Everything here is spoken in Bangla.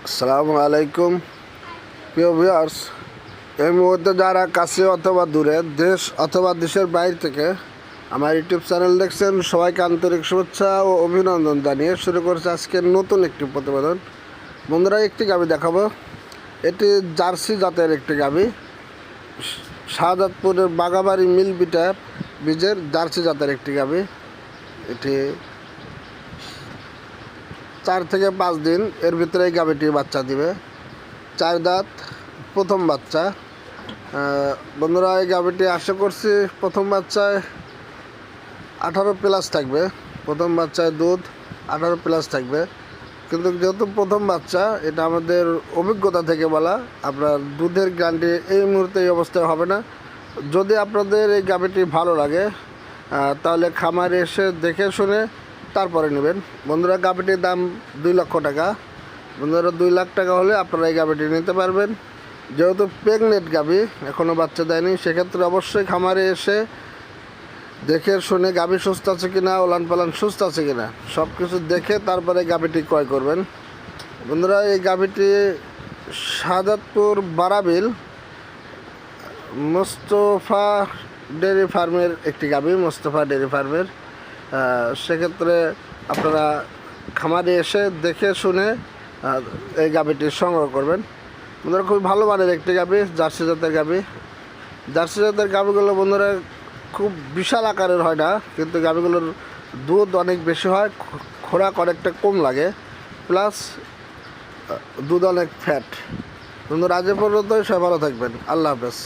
আসসালামু আলাইকুম প্রিয় ভিউয়ার্স। এই মুহূর্তে যারা কাছে অথবা দূরে, দেশ অথবা দেশের বাইরে থেকে আমার ইউটিউব চ্যানেল দেখছেন, সবাইকে আন্তরিক শুভেচ্ছা ও অভিনন্দন জানিয়ে শুরু করছে আজকের নতুন একটি প্রতিবেদন। বন্ধুরা, একটি গাভী দেখাবো। এটি জার্সি জাতের একটি গাভী, শাহজাদপুরের বাগাবাড়ি মিলবিটা বীজের জার্সি জাতের একটি গাভী। এটি 4 থেকে 5 দিন এর ভিতরে এই গাভীটি বাচ্চা দিবে। 4 দাঁত, প্রথম বাচ্চা। বন্ধুরা, এই গাভীটি আশা করছি প্রথম বাচ্চায় 18+ থাকবে। প্রথম বাচ্চায় দুধ 18+ থাকবে, কিন্তু যেহেতু প্রথম বাচ্চা, এটা আমাদের অভিজ্ঞতা থেকে বলা। আপনার দুধের গ্যারান্টি এই মুহূর্তে এই অবস্থায় হবে না। যদি আপনাদের এই গাভীটি ভালো লাগে তাহলে খামারে এসে দেখে শুনে তারপরে নেবেন। বন্ধুরা, গাভীটির দাম 2 লক্ষ টাকা। বন্ধুরা, 2 লাখ টাকা হলে আপনারা এই গাভীটি নিতে পারবেন। যেহেতু প্রেগনেন্ট গাভী, এখনও বাচ্চা দেয়নি, সেক্ষেত্রে অবশ্যই খামারে এসে দেখে শুনে গাভী সুস্থ আছে কিনা, ওলান পালান সুস্থ আছে কিনা, সব কিছু দেখে তারপরে গাভীটি ক্রয় করবেন। বন্ধুরা, এই গাভীটি শাহজাদপুর বারাবিল মোস্তফা ডেয়ারি ফার্মের একটি গাভী, মোস্তফা ডেয়ারি ফার্মের। সেক্ষেত্রে আপনারা খামারে এসে দেখে শুনে এই গাভীটি সংগ্রহ করবেন। বন্ধুরা, খুবই ভালো মানের একটি গাভী, জার্সি জাতের গাভী। জার্সি জাতের গাভীগুলো বন্ধুরা খুব বিশাল আকারের হয় না, কিন্তু গাভীগুলোর দুধ অনেক বেশি হয়, খোরাক অনেকটা কম লাগে, প্লাস দুধ অনেক ফ্যাট। বন্ধুরা, আজ পর্যন্তই, সবাই ভালো থাকবেন। আল্লাহ হাফেজ।